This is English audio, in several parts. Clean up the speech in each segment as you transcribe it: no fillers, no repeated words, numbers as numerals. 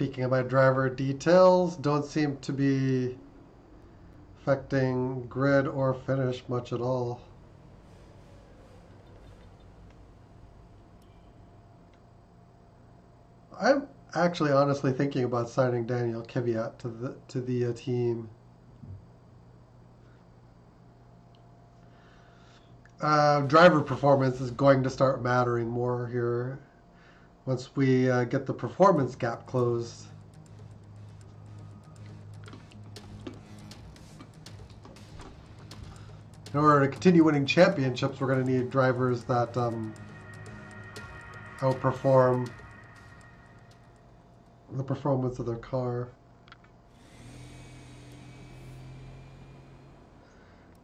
Peeking at my driver details, don't seem to be affecting grid or finish much at all. I'm actually honestly thinking about signing Daniel Kvyat to the team. Driver performance is going to start mattering more here once we get the performance gap closed. In order to continue winning championships, we're going to need drivers that outperform the performance of their car.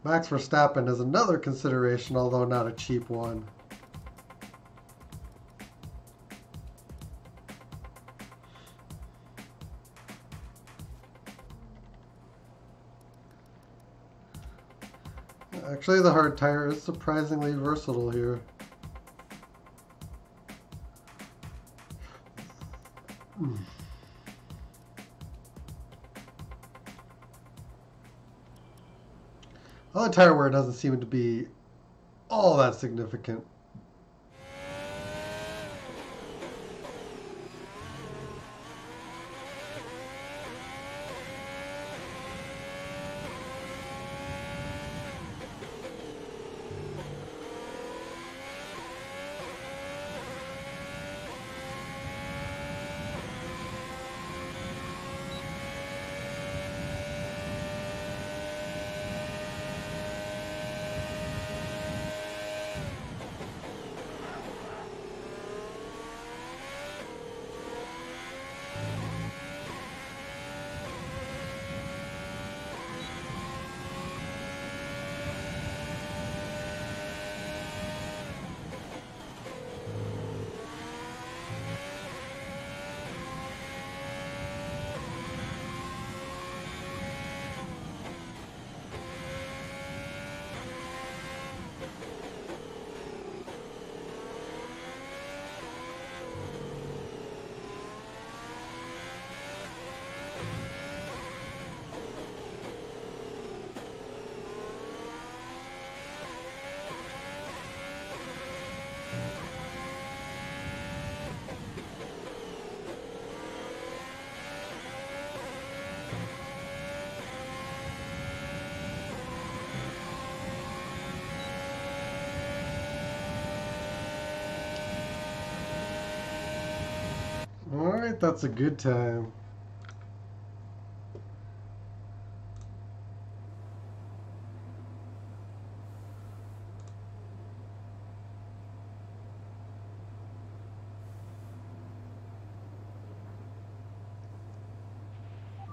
Max Verstappen is another consideration, although not a cheap one. Actually, the hard tire is surprisingly versatile here. Well, the tire wear doesn't seem to be all that significant. Alright, that's a good time.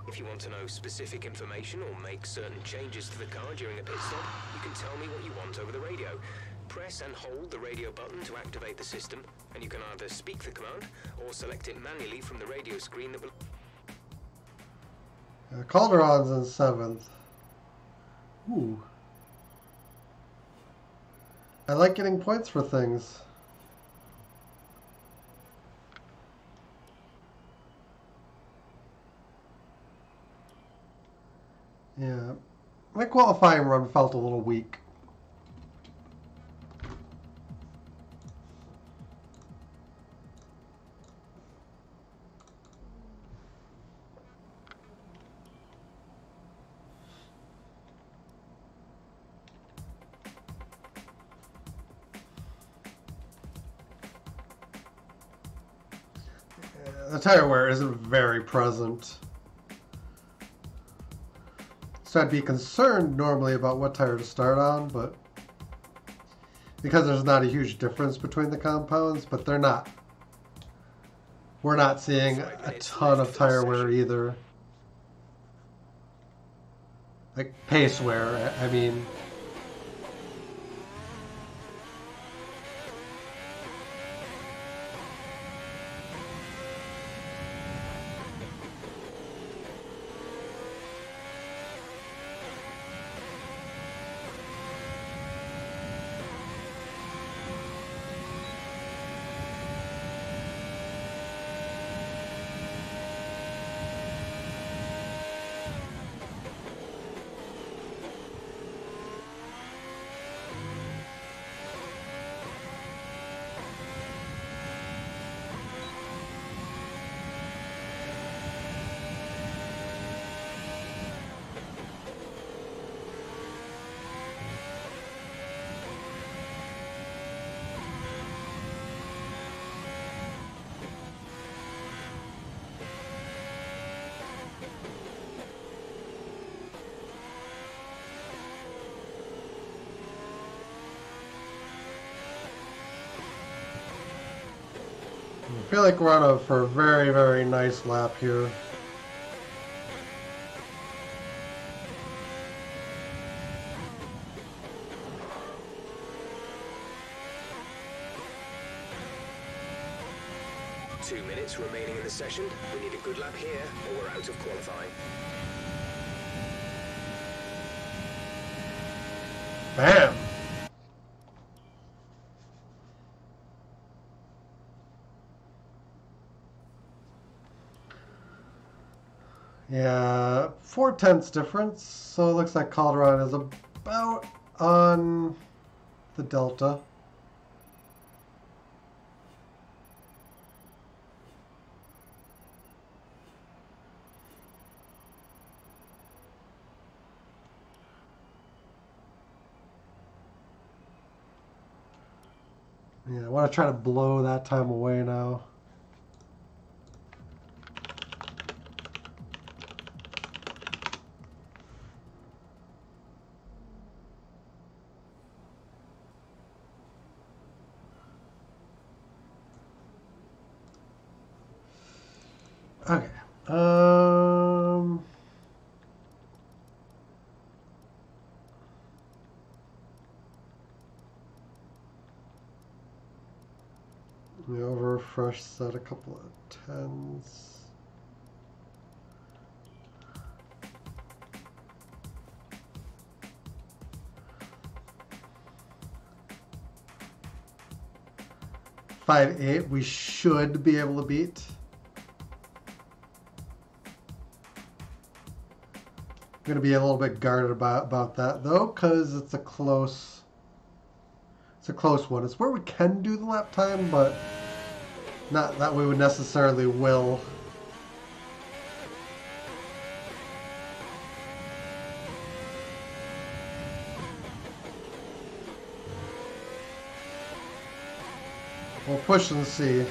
If you want to know specific information or make certain changes to the car during a pit stop, you can tell me what you want over the radio. Press and hold the radio button to activate the system, and you can either speak the command or select it manually from the radio screen that will... Calderon's in 7th. Ooh. I like getting points for things. Yeah. My qualifying run felt a little weak. The tire wear isn't very present. So I'd be concerned normally about what tire to start on, but because there's not a huge difference between the compounds, but they're not. We're not seeing a ton of tire wear either. Like pace wear, I mean. feel like we're on for a very, very nice lap here. Remaining in the session. We need a good lap here or we're out of qualifying. Bam! Yeah, 4/10 difference, so it looks like Calderon is about on the Delta. Yeah, I want to try to blow that time away now. Okay. We over fresh set a couple of 10s. Five eight we should be able to beat. I'm going to be a little bit guarded about that though, because it's a close one. It's where we can do the lap time, but not that we would necessarily will. We'll push and see.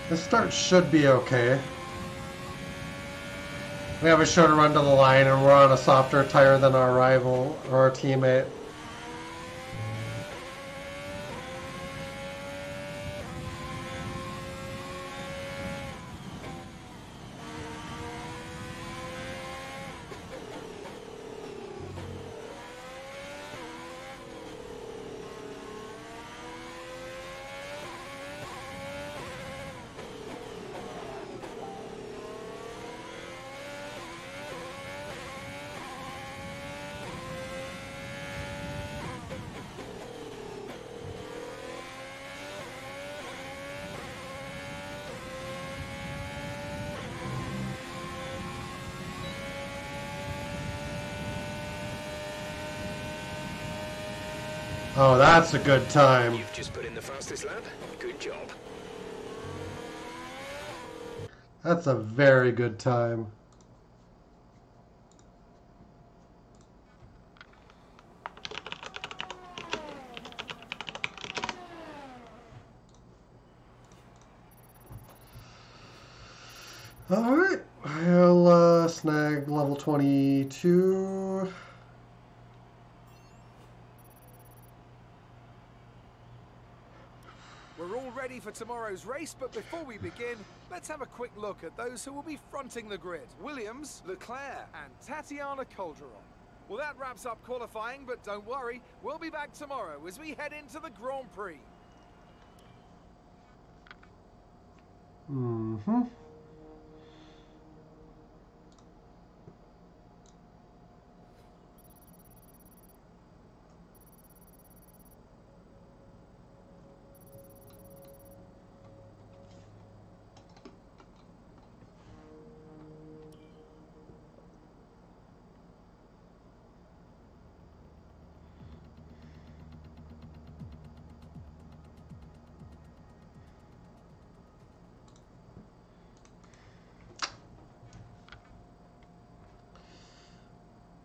The start should be okay. We have a shorter run to the line and we're on a softer tire than our rival or our teammate. Oh, that's a good time. You've just put in the fastest lap. Good job. That's a very good time. All right, I'll snag level 22. We're all ready for tomorrow's race, but before we begin, let's have a quick look at those who will be fronting the grid. Williams, Leclerc, and Tatiana Calderon. Well, that wraps up qualifying, but don't worry, we'll be back tomorrow as we head into the Grand Prix. Mm-hmm.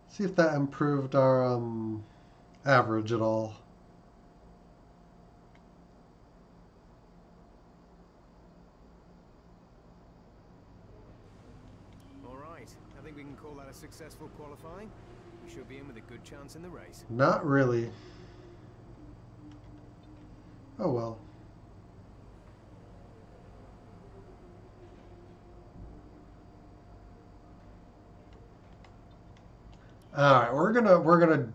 See if that improved our average at all. think we can call that a successful qualifying? We should be in with a good chance in the race. Not really. Oh well. All right, we're gonna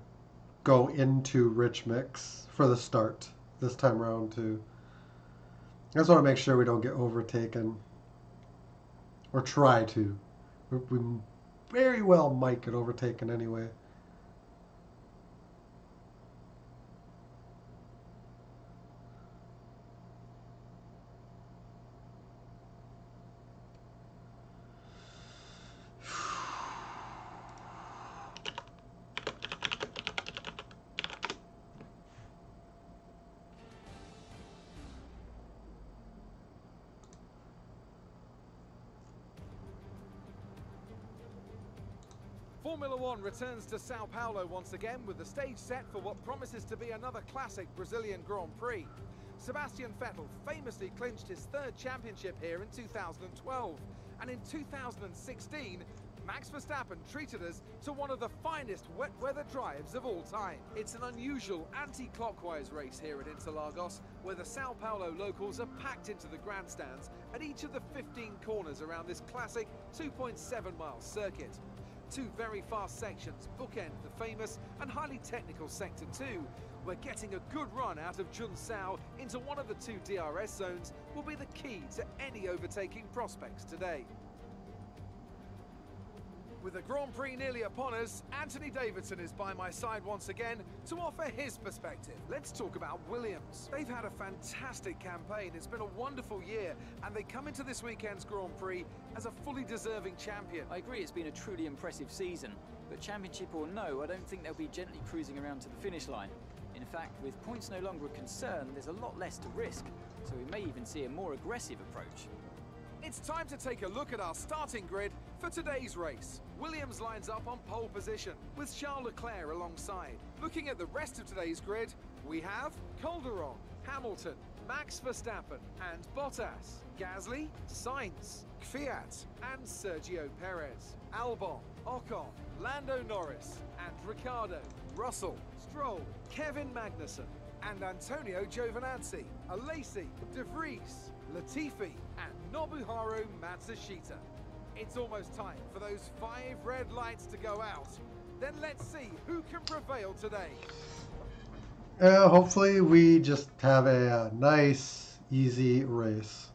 go into rich mix for the start this time around too. I just want to make sure we don't get overtaken, or try to. We very well might get overtaken anyway. Formula One returns to Sao Paulo once again with the stage set for what promises to be another classic Brazilian Grand Prix. Sebastian Vettel famously clinched his third championship here in 2012, and in 2016, Max Verstappen treated us to one of the finest wet weather drives of all time. It's an unusual anti-clockwise race here at Interlagos, where the Sao Paulo locals are packed into the grandstands at each of the 15 corners around this classic 2.7-mile circuit. Two very fast sections bookend the famous and highly technical Sector 2, where getting a good run out of Junsao into one of the two DRS zones will be the key to any overtaking prospects today. With the Grand Prix nearly upon us, Anthony Davidson is by my side once again to offer his perspective. Let's talk about Williams. They've had a fantastic campaign. It's been a wonderful year, and they come into this weekend's Grand Prix as a fully deserving champion. I agree it's been a truly impressive season, but championship or no, I don't think they'll be gently cruising around to the finish line. In fact, with points no longer a concern, there's a lot less to risk, so we may even see a more aggressive approach. It's time to take a look at our starting grid for today's race. Williams lines up on pole position, with Charles Leclerc alongside. Looking at the rest of today's grid, we have Calderon, Hamilton, Max Verstappen and Bottas, Gasly, Sainz, Kvyat and Sergio Perez, Albon, Ocon, Lando Norris and Ricciardo, Russell, Stroll, Kevin Magnussen and Antonio Giovinazzi, Alesi, De Vries, Latifi and Nobuharu Matsushita. It's almost time for those 5 red lights to go out. Then let's see who can prevail today. Hopefully we just have a nice, easy race.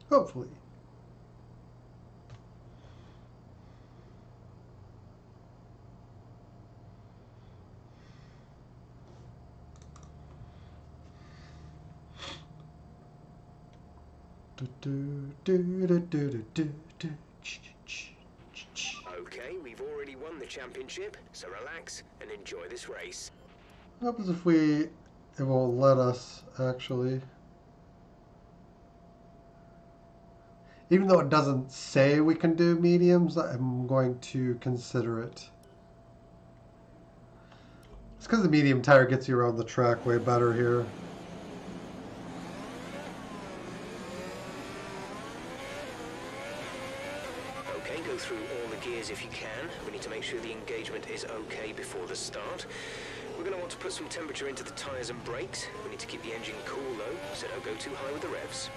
Hopefully. Okay, we've already won the championship, so relax and enjoy this race. What happens if it won't let us, actually? Even though it doesn't say we can do mediums, I'm going to consider it. It's because the medium tire gets you around the track way better here. Okay, go through all the gears if you can. We need to make sure the engagement is okay before the start. We're going to want to put some temperature into the tyres and brakes. We need to keep the engine cool though, so don't go too high with the revs.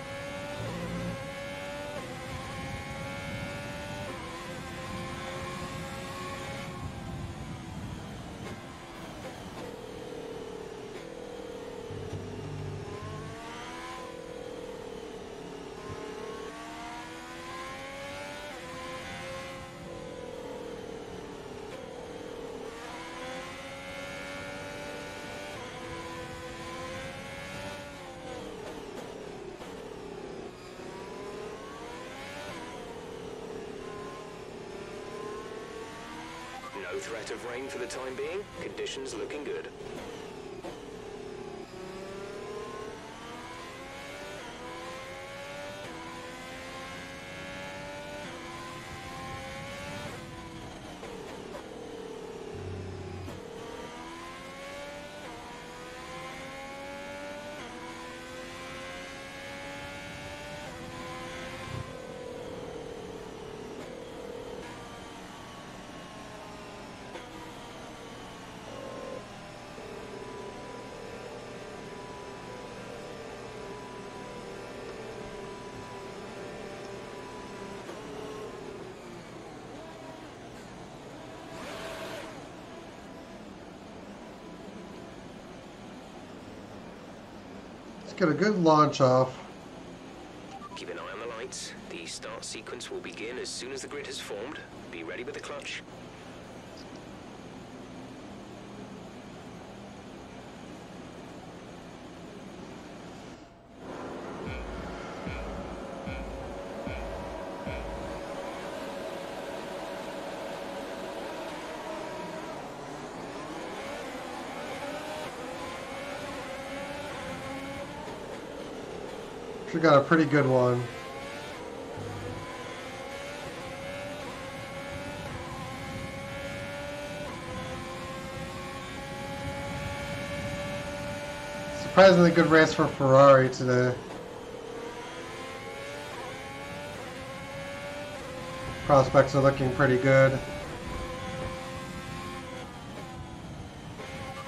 No threat of rain for the time being. Conditions looking good. get a good launch off. Keep an eye on the lights. The start sequence will begin as soon as the grid has formed. Be ready with the clutch. She got a pretty good one. Surprisingly good race for Ferrari today. Prospects are looking pretty good.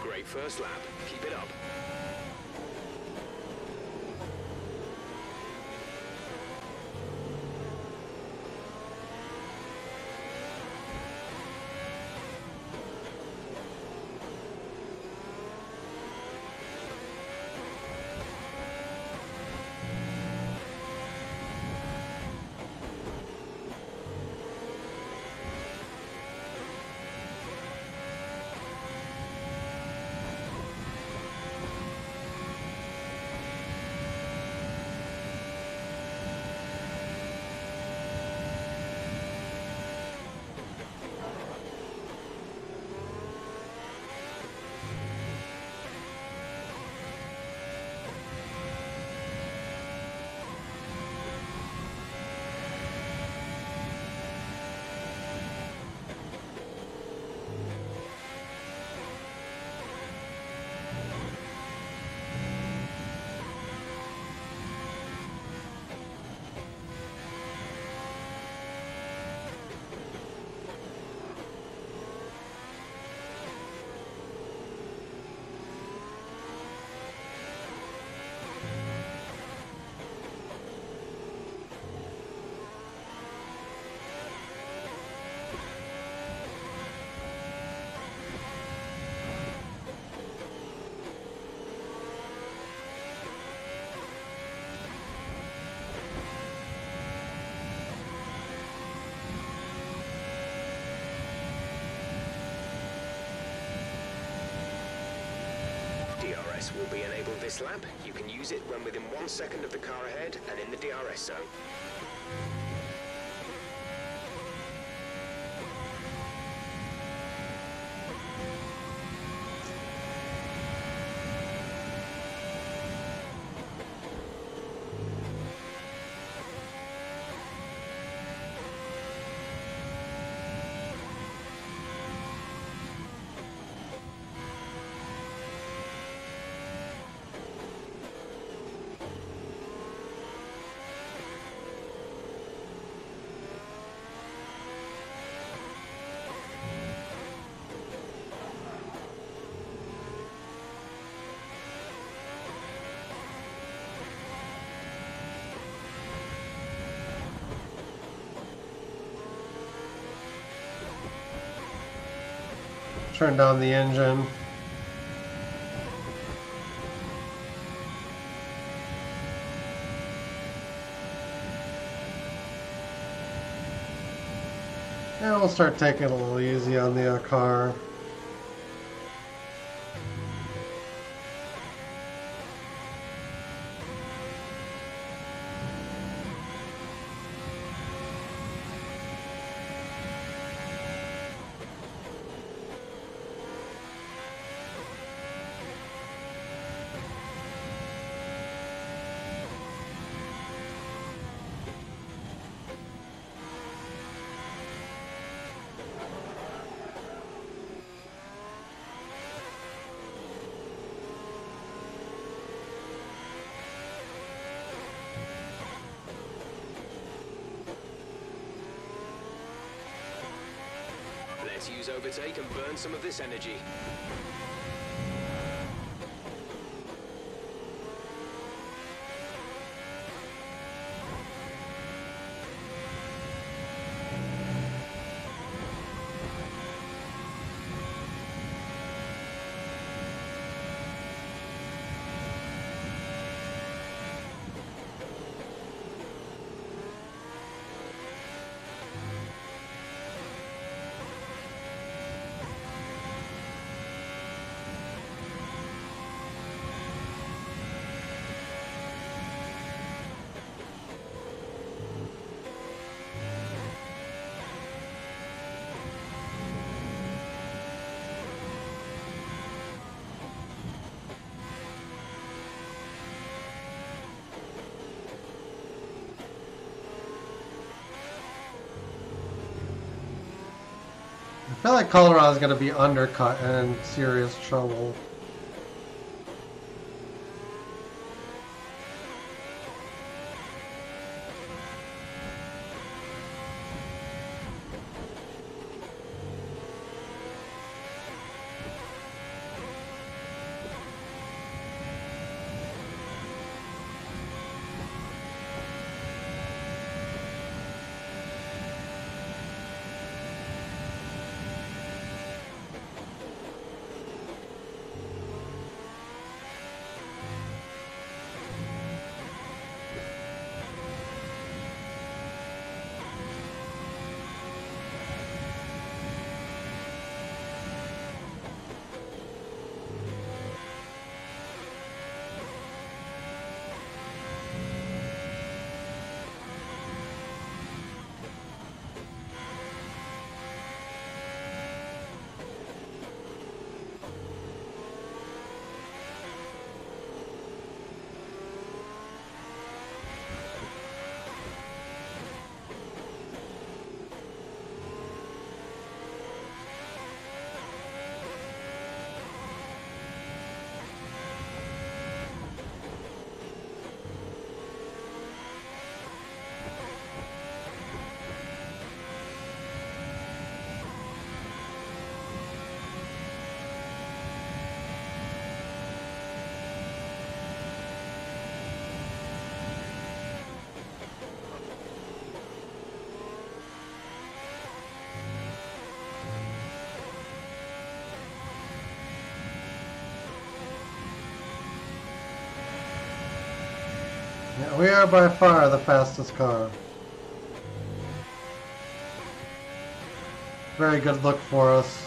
Great first lap. Keep it up. DRS will be enabled this lap. You can use it when within 1 second of the car ahead and in the DRS zone. Turn down the engine. And we'll start taking it a little easy on the car. Let's use overtake and burn some of this energy. I feel like Colorado's going to be undercut and in serious trouble. Yeah, we are by far the fastest car. Very good look for us.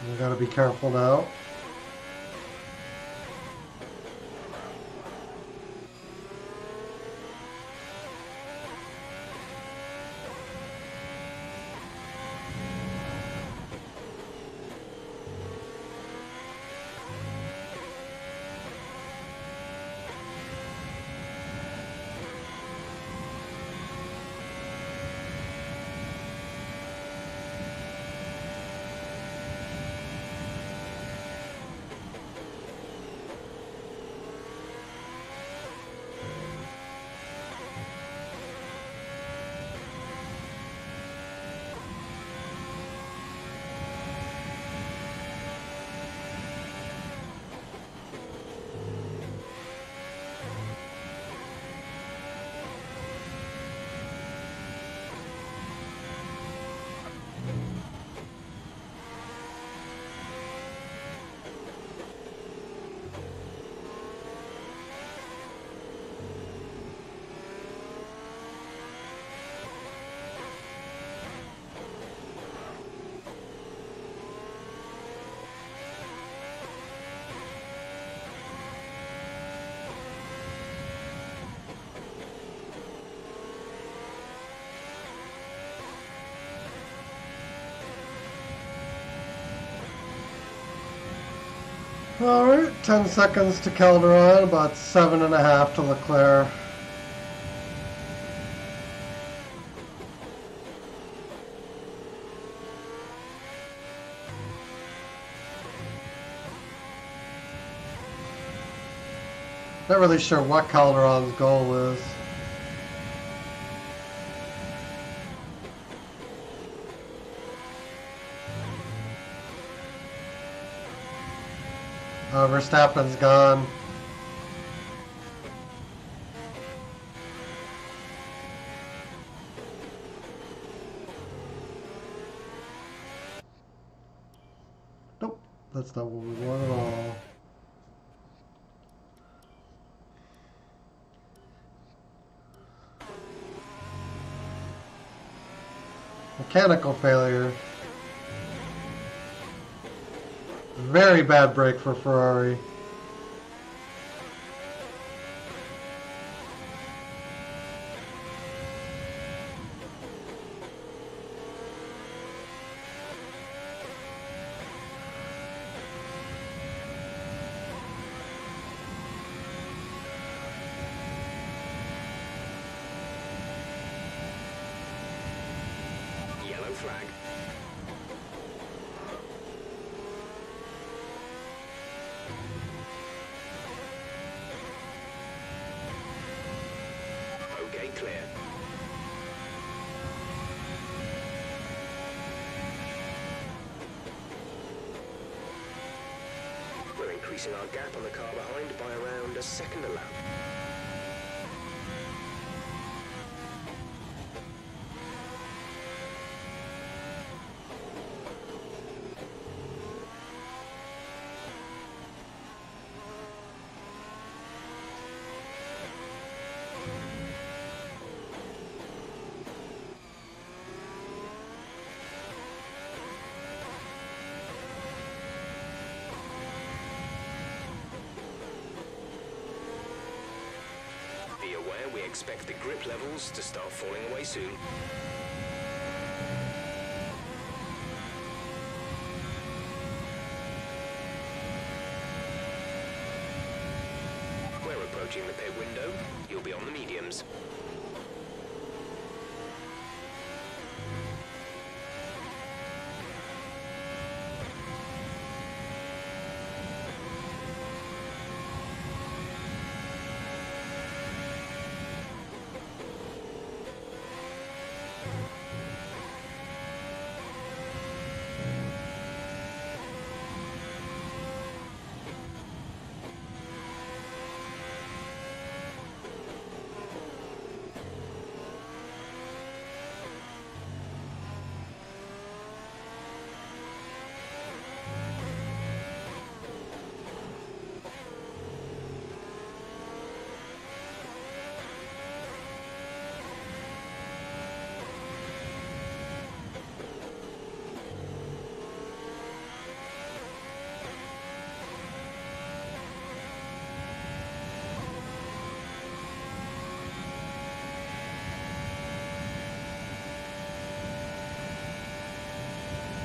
We gotta be careful now. Alright, 10 seconds to Calderon, about 7.5 to Leclerc. Not really sure what Calderon's goal is. Verstappen's gone. Nope, that's not what we want at all. Mechanical failure. Very bad break for Ferrari. flag. Okay, clear. We're increasing our gap on the car behind by around a second a lap. Be aware we expect the grip levels to start falling away soon. We're approaching the pit window. You'll be on the mediums.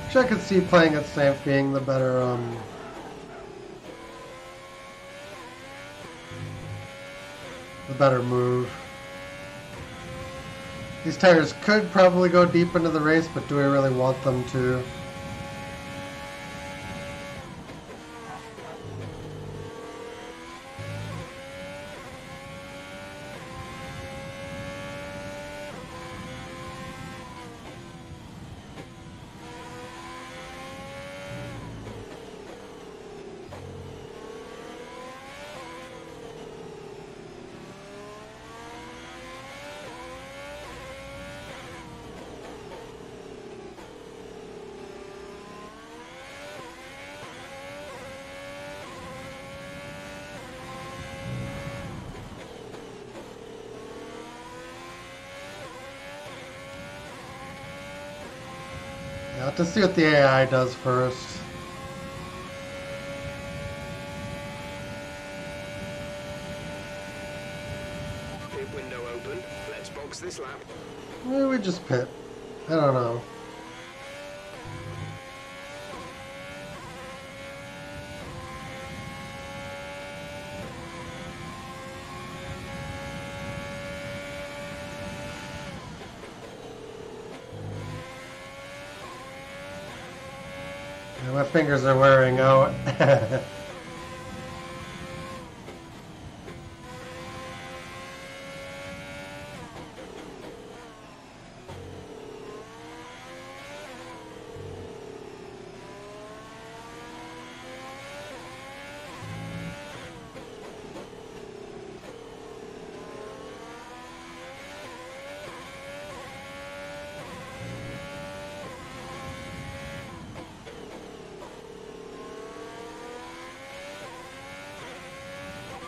Which I could see playing it safe being the better move. These tires could probably go deep into the race, but do we really want them to? Yeah, have to see what the AI does first. Pit window open. Let's box this lap. Maybe we just pit. I don't know. Yeah, my fingers are wearing out.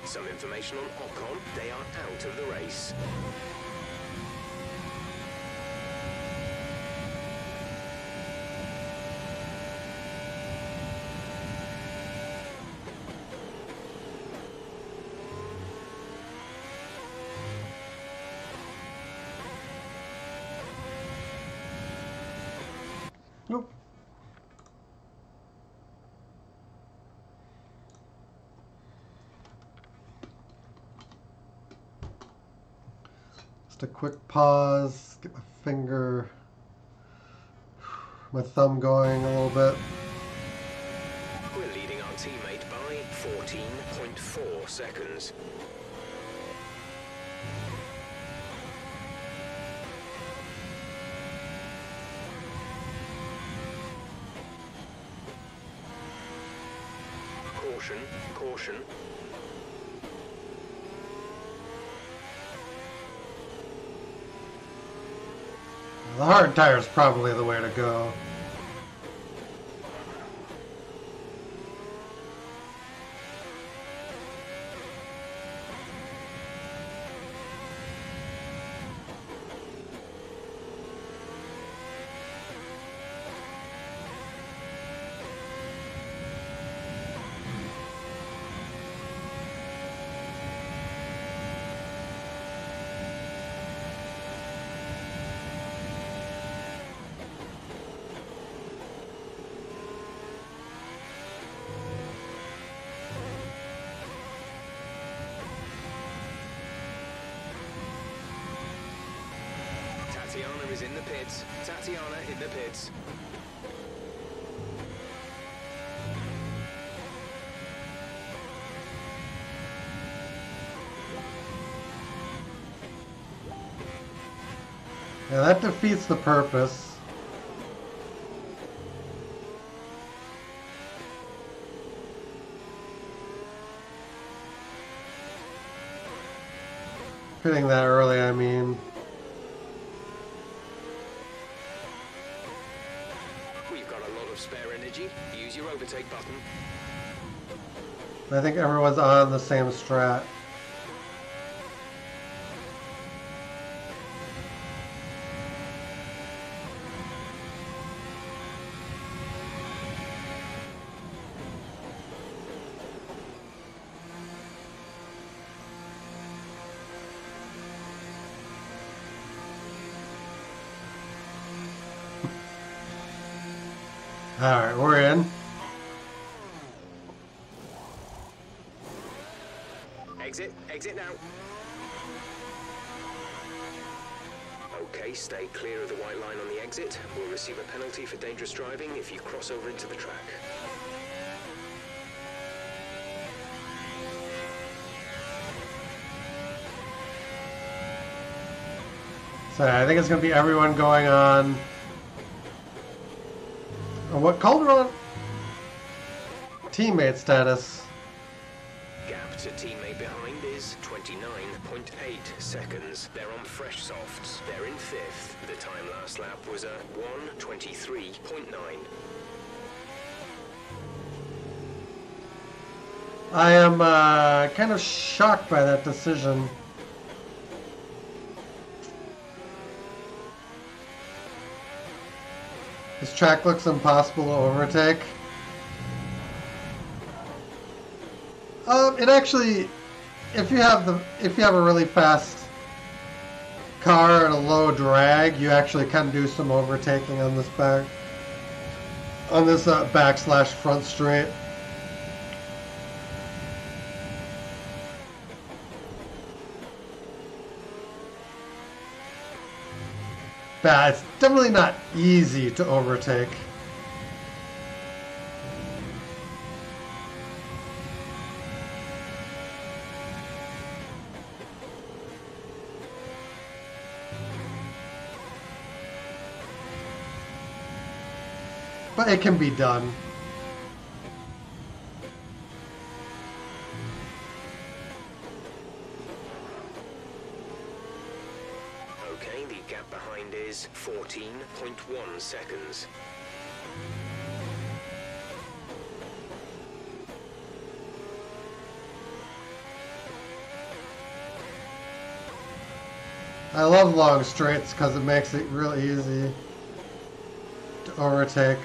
Some information on Ocon. They are out of the race. Nope. Just a quick pause, get my finger my thumb going a little bit. We're leading our teammate by 14.4 seconds. Caution, caution. The hard tire is probably the way to go. Tatiana is in the pits. Tatiana in the pits. Yeah, that defeats the purpose. Hitting that early, I mean. We've got a lot of spare energy. Use your overtake button. I think everyone's on the same strat. Alright, we're in. Exit now. Okay, stay clear of the white line on the exit. We'll receive a penalty for dangerous driving if you cross over into the track. So I think it's going to be everyone going on. What Calderon? Teammate status. Gap to teammate behind is 29.8 seconds. They're on fresh softs. They're in fifth. The time last lap was a 1:23.9. I am kind of shocked by that decision. This track looks impossible to overtake. It actually, if you have a really fast car and a low drag, you actually can do some overtaking on this back/front straight. But it's definitely not easy to overtake. But it can be done. Okay, the gap behind is 14.1 seconds. I love long straights because it makes it real easy to overtake.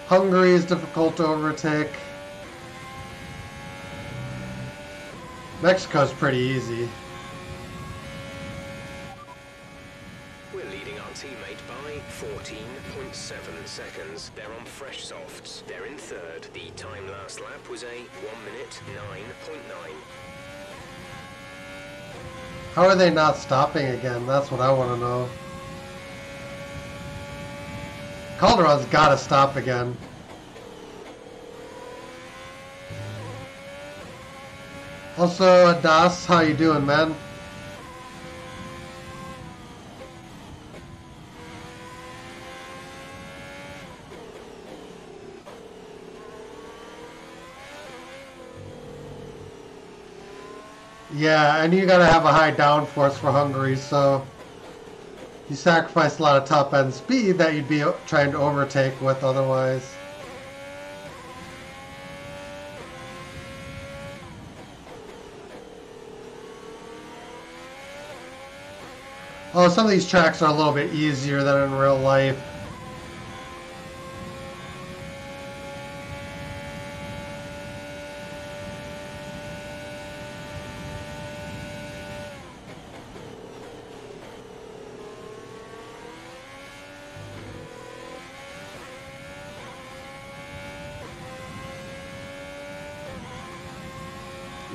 Hungary is difficult to overtake. Mexico's pretty easy. We're leading our teammate by 14.7 seconds. They're on fresh softs. They're in third. The time last lap was a 1:09.9. How are they not stopping again? That's what I want to know. Calderon's gotta stop again. Also, Das, how you doing, man? Yeah, and you gotta have a high downforce for Hungary, so you sacrifice a lot of top end speed that you'd be trying to overtake with otherwise. Oh, some of these tracks are a little bit easier than in real life.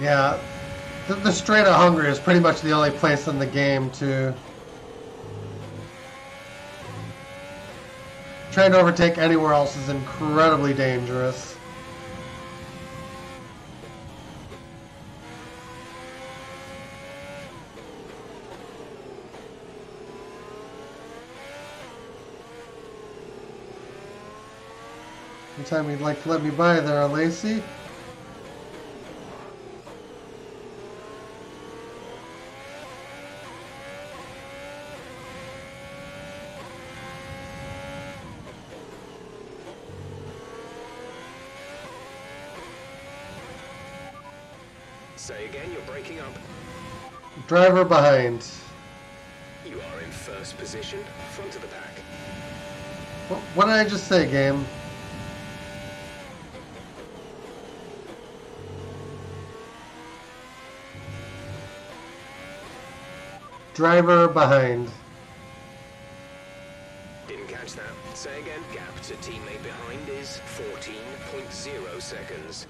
Yeah, the Strait of Hungary is pretty much the only place in the game to trying to overtake anywhere else is incredibly dangerous. Anytime you'd like to let me by there, Lacey. Say again, you're breaking up. Driver behind. You are in first position, front of the pack. What did I just say, game? Driver behind. Didn't catch that. Say again. Gap to teammate behind is 14.0 seconds.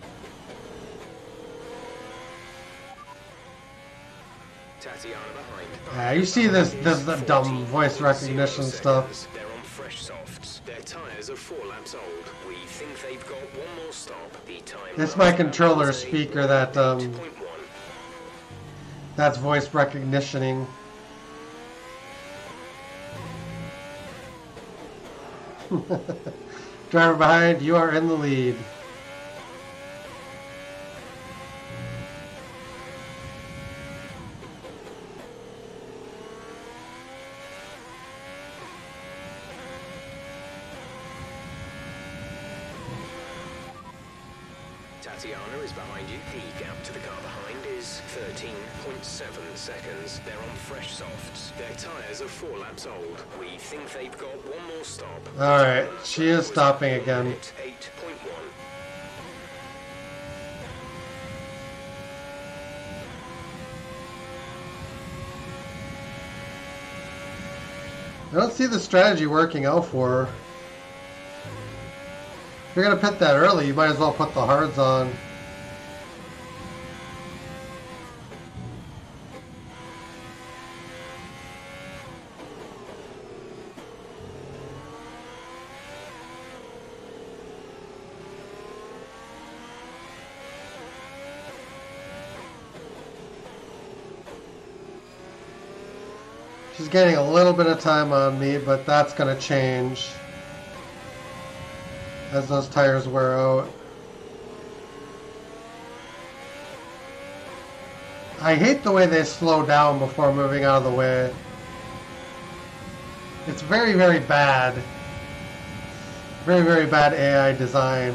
Tatiana behind. You see this dumb voice recognition stuff. They're on fresh softs. Their tires are 4 laps old. We think they've got one more stop. The time. It's my controller speaker that that's voice recognitioning. Driver behind, you are in the lead. Tatiana is behind you. The gap to the car behind is 13.7 seconds. They're on fresh softs. Their tires are 4 laps old. We think they've got one more stop. Alright, she is stopping again. 8.1. I don't see the strategy working out for her. If you're gonna pit that early, you might as well put the hards on. She's getting a little bit of time on me, but that's gonna change as those tires wear out. I hate the way they slow down before moving out of the way. It's very, very bad. Very, very bad AI design.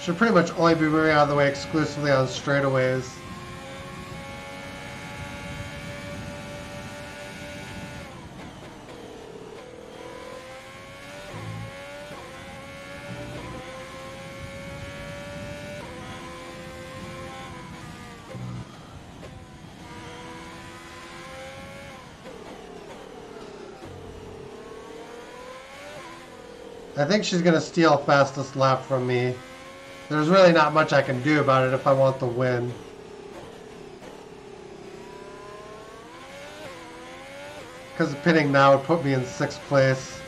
Should pretty much only be moving out of the way exclusively on straightaways. I think she's going to steal fastest lap from me. there's really not much I can do about it if I want the win. Because pitting now would put me in 6th place.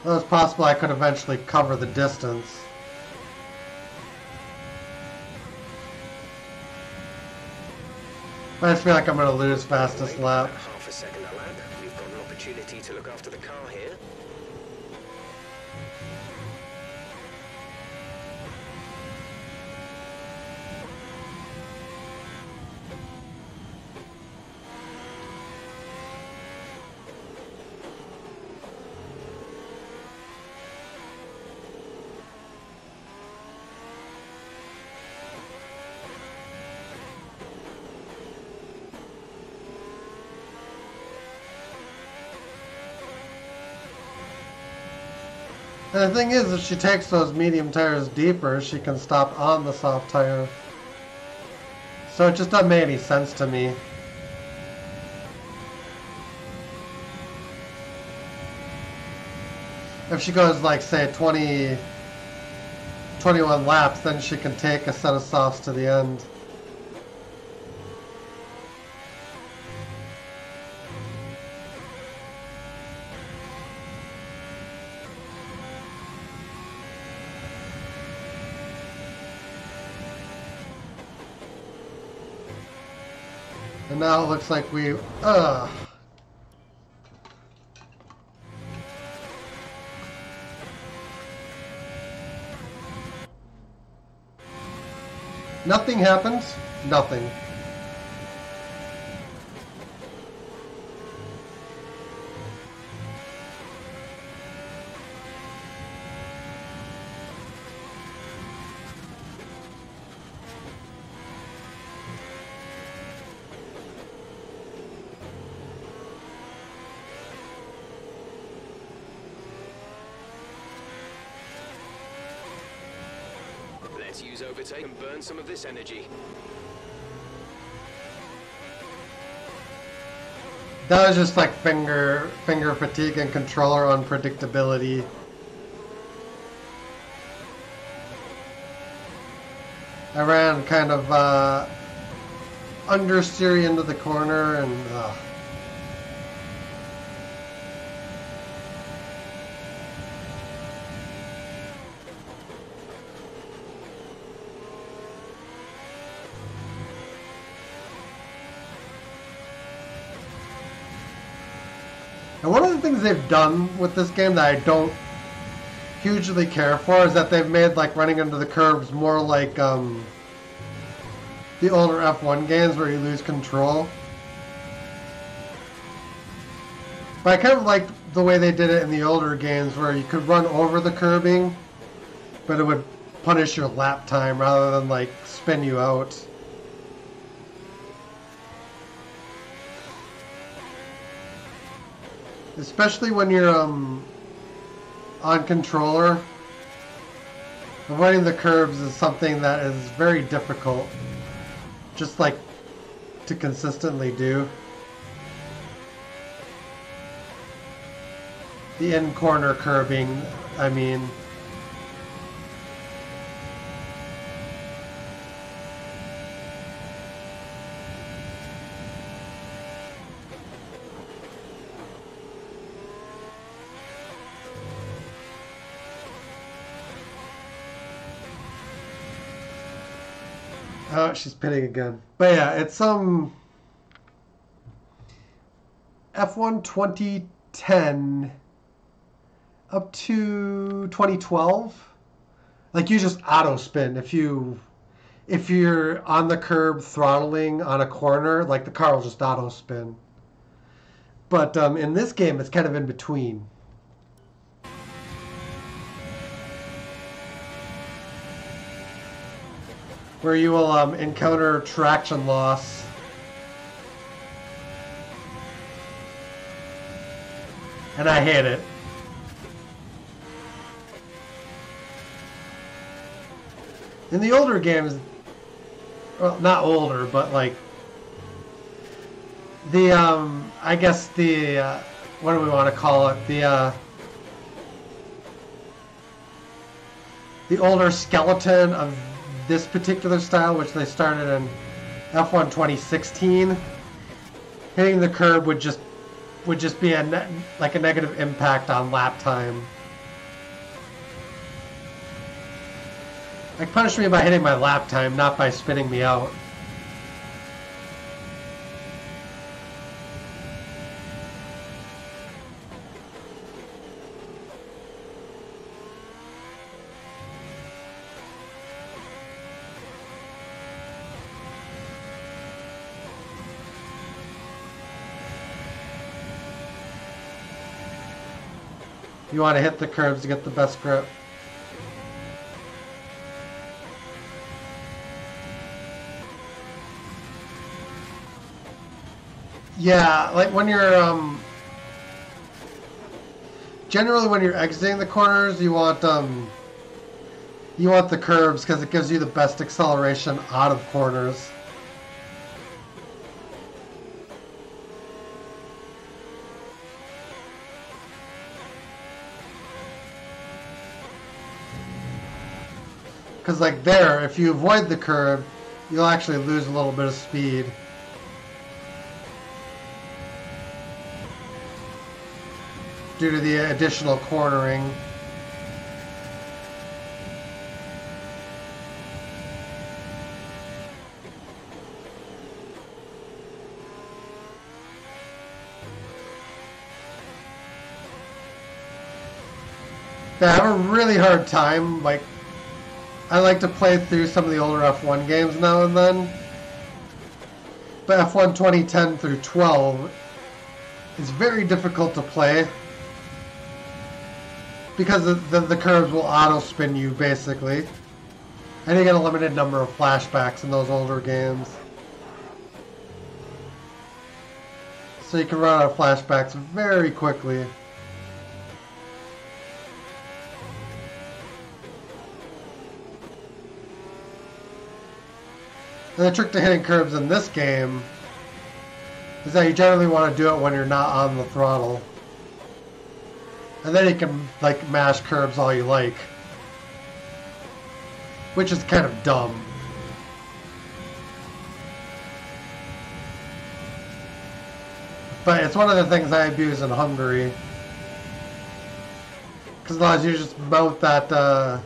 Well, it's possible I could eventually cover the distance. I just feel like I'm going to lose fastest lap. Half a second a lap. We've got an opportunity to look after the car here. And the thing is, if she takes those medium tires deeper, she can stop on the soft tire. So it just doesn't make any sense to me. If she goes like, say, 21 laps, then she can take a set of softs to the end. And now it looks like we, nothing happens. Nothing. Let's use overtake and burn some of this energy. That was just like finger fatigue and controller unpredictability. I ran kind of understeer into the corner and And one of the things they've done with this game that I don't hugely care for is that they've made like running into the curbs more like the older F1 games where you lose control. But I kind of liked the way they did it in the older games where you could run over the curbing, but it would punish your lap time rather than like spin you out. Especially when you're on controller, avoiding the curbs is something that is very difficult, just like to consistently do. The in corner curbing, I mean. Oh, she's pitting again. But yeah, it's F1 2010 up to 2012. Like you just auto spin if you're on the curb throttling on a corner, like the car will just auto spin. But in this game, it's kind of in between. Where you will encounter traction loss And I hate it. In the older games, well, not older, but like the I guess the what do we want to call it? The older skeleton of this particular style, which they started in F1 2016, hitting the curb would just be like a negative impact on lap time. Like, punish me by hitting my lap time, not by spinning me out. You want to hit the curbs to get the best grip. Yeah, like when you're generally when you're exiting the corners, you want the curbs because it gives you the best acceleration out of corners. Because like there, if you avoid the curb, you'll actually lose a little bit of speed. Due to the additional cornering. Yeah, I have a really hard time, like, I like to play through some of the older F1 games now and then, but F1 2010 through 12 is very difficult to play because the curves will auto spin you basically, and you get a limited number of flashbacks in those older games, so you can run out of flashbacks very quickly. And the trick to hitting curbs in this game is that you generally want to do it when you're not on the throttle. And then you can, like, mash curbs all you like. Which is kind of dumb. But it's one of the things I abuse in Hungary. Because it allows you to just mount that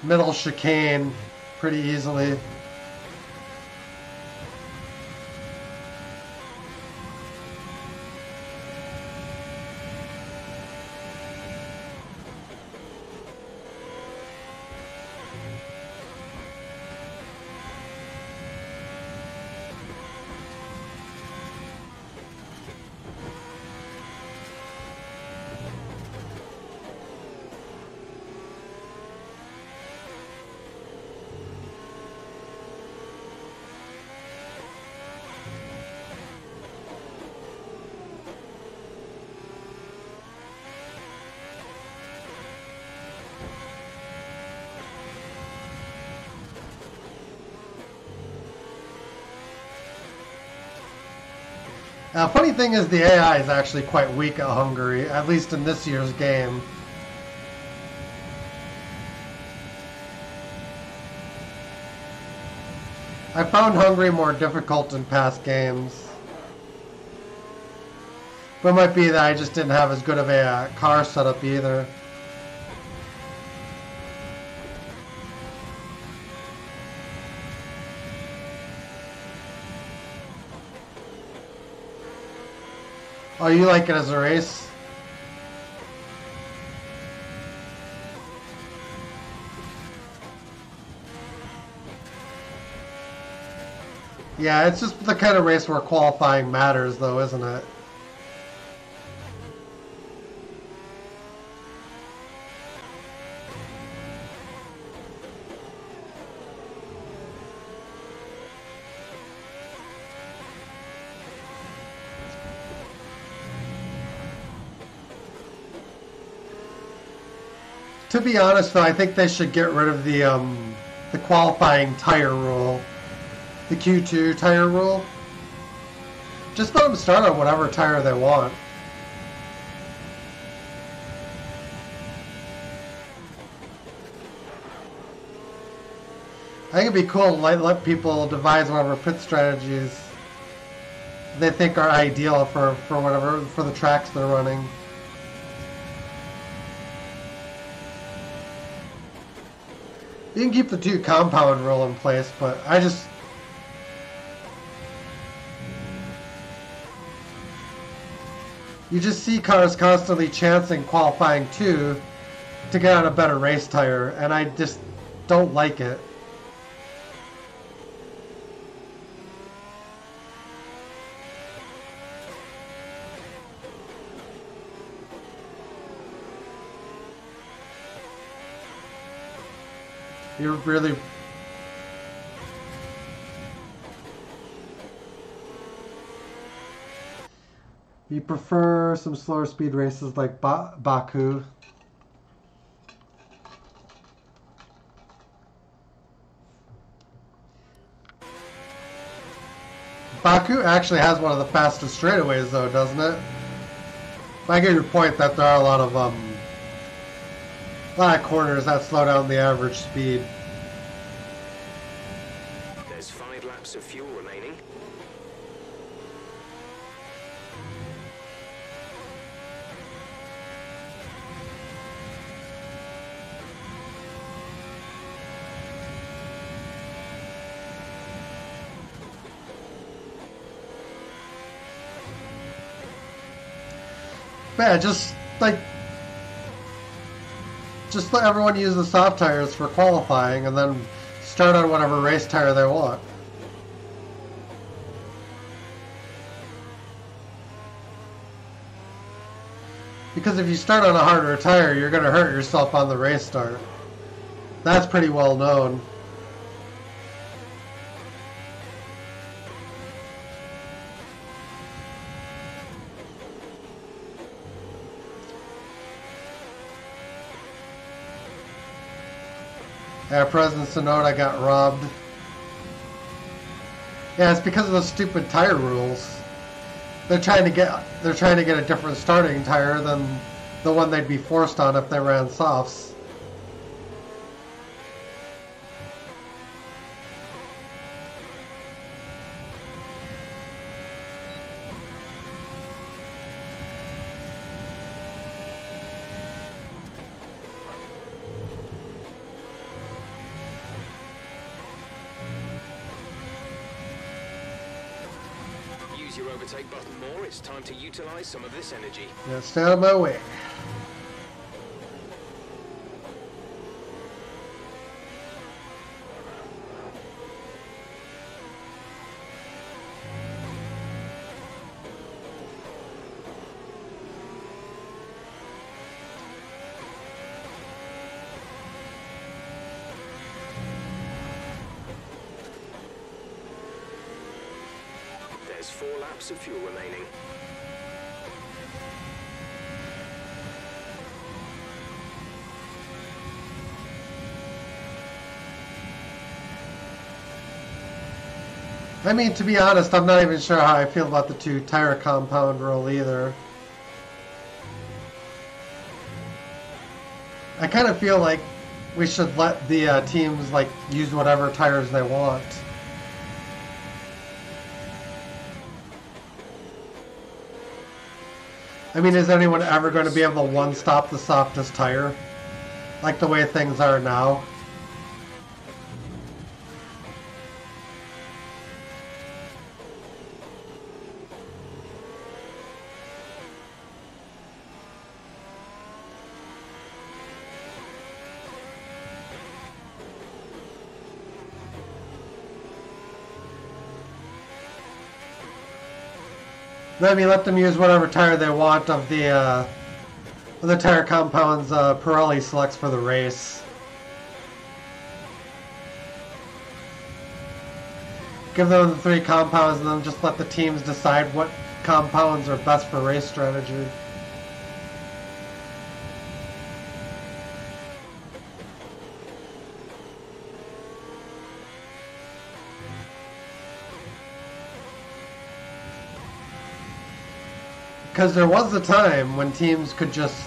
middle chicane pretty easily. Funny thing is, the AI is actually quite weak at Hungary, at least in this year's game. I found Hungary more difficult in past games. But it might be that I just didn't have as good of a car setup either. Oh, you like it as a race? Yeah, it's just the kind of race where qualifying matters, though, isn't it? To be honest, though, I think they should get rid of the qualifying tire rule, the Q2 tire rule. Just let them start on whatever tire they want. I think it'd be cool to let people devise whatever pit strategies they think are ideal for the tracks they're running. You can keep the 2 compound rule in place, but you just see cars constantly chancing qualifying 2 to get on a better race tire, and I just don't like it. You're really... You prefer some slower speed races like Baku? Baku actually has one of the fastest straightaways though, doesn't it? I get your point that there are a lot of corners that slow down the average speed. There's 5 laps of fuel remaining. Yeah, just let everyone use the soft tires for qualifying and then start on whatever race tire they want. Because if you start on a harder tire, you're going to hurt yourself on the race start. That's pretty well known. Yeah, President Sonoda got robbed. Yeah, it's because of those stupid tire rules. They're trying to get a different starting tire than the one they'd be forced on if they ran softs. Your overtake button more, it's time to utilize some of this energy. Yeah, stay out of my way. There's 4 laps of fuel remaining. I mean, to be honest, I'm not even sure how I feel about the 2 tire compound rule either. I kind of feel like we should let the teams use whatever tires they want. I mean, is anyone ever going to be able to one-stop the softest tire? Like the way things are now? I mean, let them use whatever tire they want of the tire compounds Pirelli selects for the race. Give them the 3 compounds and then just let the teams decide what compounds are best for race strategy. Because there was a time when teams could just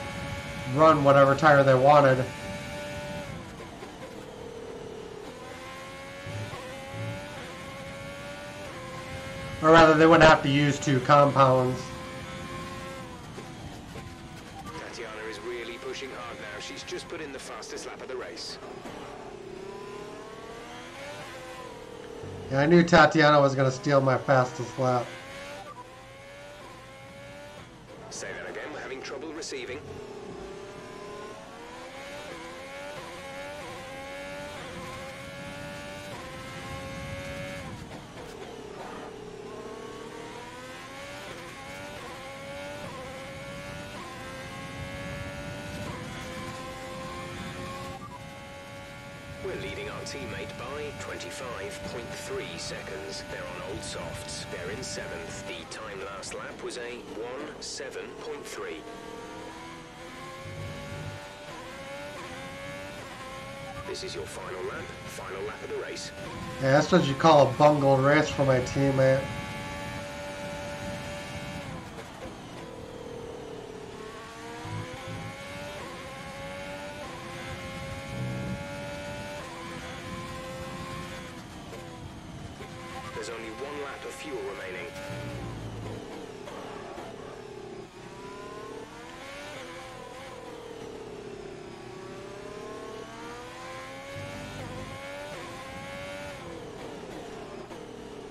run whatever tire they wanted. Or rather, they wouldn't have to use two compounds. Tatiana is really pushing hard now. She's just put in the fastest lap of the race. Yeah, I knew Tatiana was going to steal my fastest lap. Say that again, we're having trouble receiving. We're leading our teammate by 25.3 seconds. They're on old softs. They're in 7th. The time last lap was a 1:7.3. This is your final lap of the race. Yeah, that's what you call a bungled race for my teammate. There's only 1 lap of fuel remaining.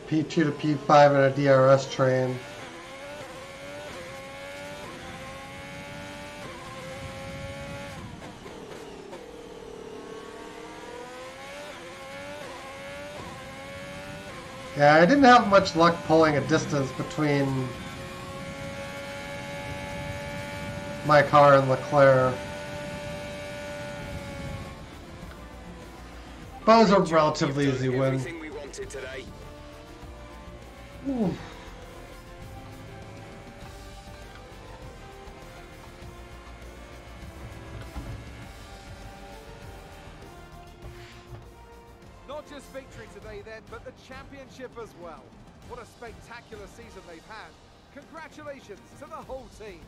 P2 to P5 in a DRS train. Yeah, I didn't have much luck pulling a distance between my car and Leclerc. But it was a relatively easy win. Everything we wanted today. Ooh. Not just victory today then, but the championship as well. What a spectacular season they've had. Congratulations to the whole team.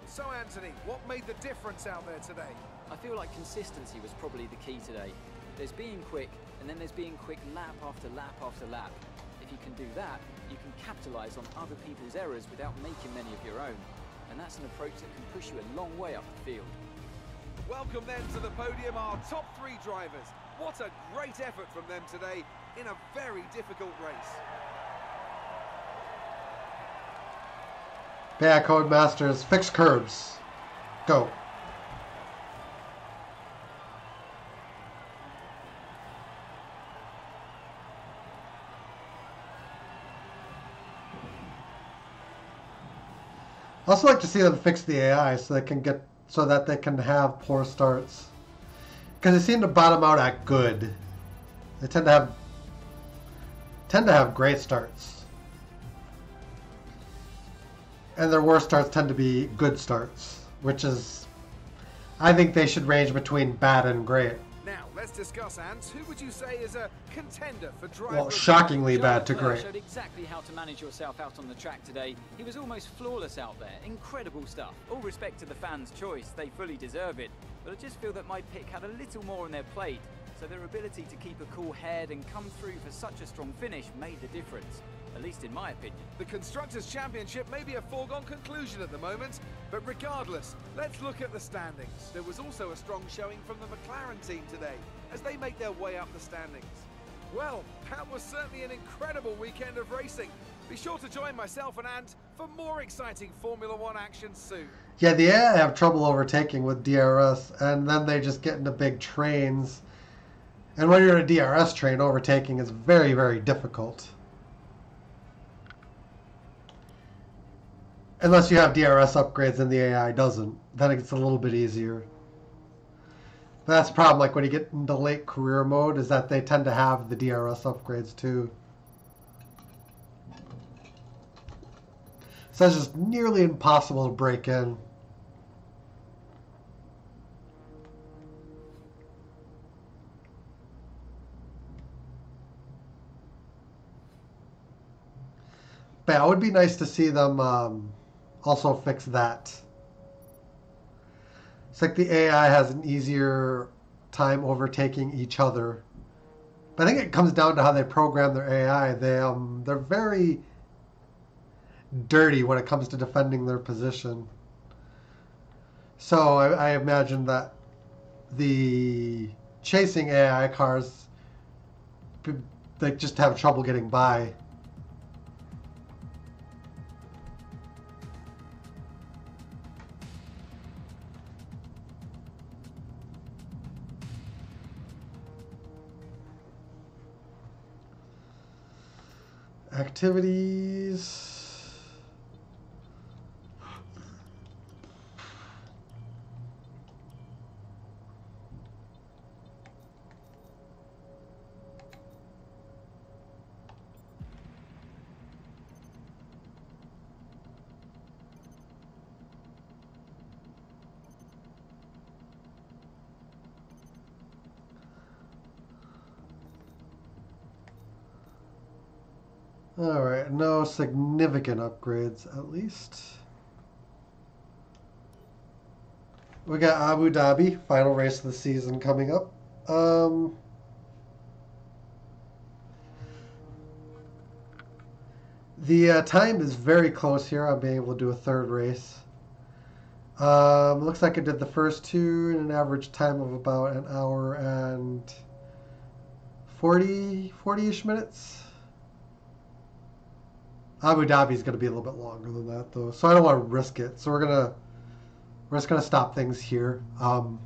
So Anthony, what made the difference out there today? I feel like consistency was probably the key today. There's being quick, and then there's being quick lap after lap after lap. If you can do that, you can capitalise on other people's errors without making many of your own. And that's an approach that can push you a long way up the field. Welcome then to the podium, our top 3 drivers. What a great effort from them today in a very difficult race. Yeah, Codemasters, fix curbs. Go. I also like to see them fix the AI so that they can have poor starts. Because they seem to bottom out at good. They tend to have great starts. And their worst starts tend to be good starts, which is, I think they should range between bad and great. Now, let's discuss, Ant. Who would you say is a contender for driver? Well, shockingly bad to Leclerc great. showed exactly how to manage yourself out on the track today. He was almost flawless out there. Incredible stuff. All respect to the fans' choice. They fully deserve it. But I just feel that my pick had a little more on their plate. So their ability to keep a cool head and come through for such a strong finish made the difference. At least in my opinion. The Constructors' Championship may be a foregone conclusion at the moment, but regardless, let's look at the standings. There was also a strong showing from the McLaren team today, as they make their way up the standings. Well, that was certainly an incredible weekend of racing. Be sure to join myself and Ant for more exciting Formula One action soon. Yeah, the AI have trouble overtaking with DRS, and then they just get into big trains. And when you're in a DRS train, overtaking is very, very difficult. Unless you have DRS upgrades and the AI doesn't. Then it's a little bit easier. But that's the problem, like when you get into late career mode, is that they tend to have the DRS upgrades too. So it's just nearly impossible to break in. But yeah, it would be nice to see them also fix that. It's like the AI has an easier time overtaking each other. But I think it comes down to how they program their AI. They're very dirty when it comes to defending their position. So I imagine that the chasing AI cars, they just have trouble getting by. Activities. Alright, no significant upgrades at least. We got Abu Dhabi, final race of the season coming up. The time is very close here on being able to do a third race. Looks like I did the first two in an average time of about an hour and 40-ish minutes. Abu Dhabi is going to be a little bit longer than that, though, so I don't want to risk it. So we're just gonna stop things here. We'll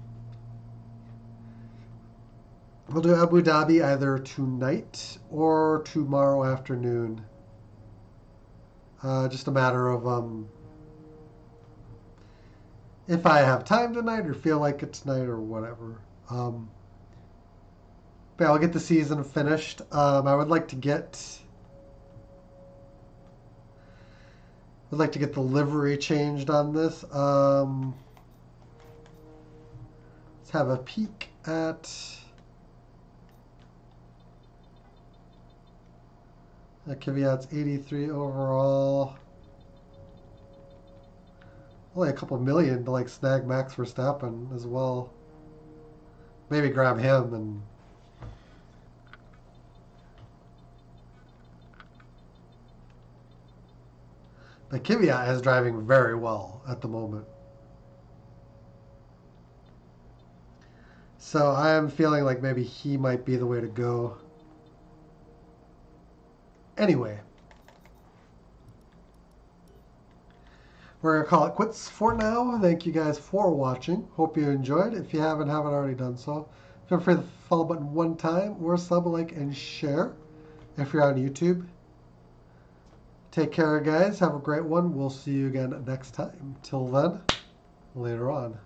do Abu Dhabi either tonight or tomorrow afternoon. Just a matter of if I have time tonight or feel like it tonight or whatever. But yeah, I'll get the season finished. I would like to get the livery changed on this. Let's have a peek at Kvyat's 83 overall. Only a couple million to like snag Max Verstappen as well. Maybe grab him and but Kvyat is driving very well at the moment. So I am feeling like maybe he might be the way to go. Anyway, we're going to call it quits for now. Thank you guys for watching. Hope you enjoyed. If you haven't already done so, feel free to hit the follow button one time or sub, like, and share if you're on YouTube. Take care, guys. Have a great one. We'll see you again next time. Till then, later on.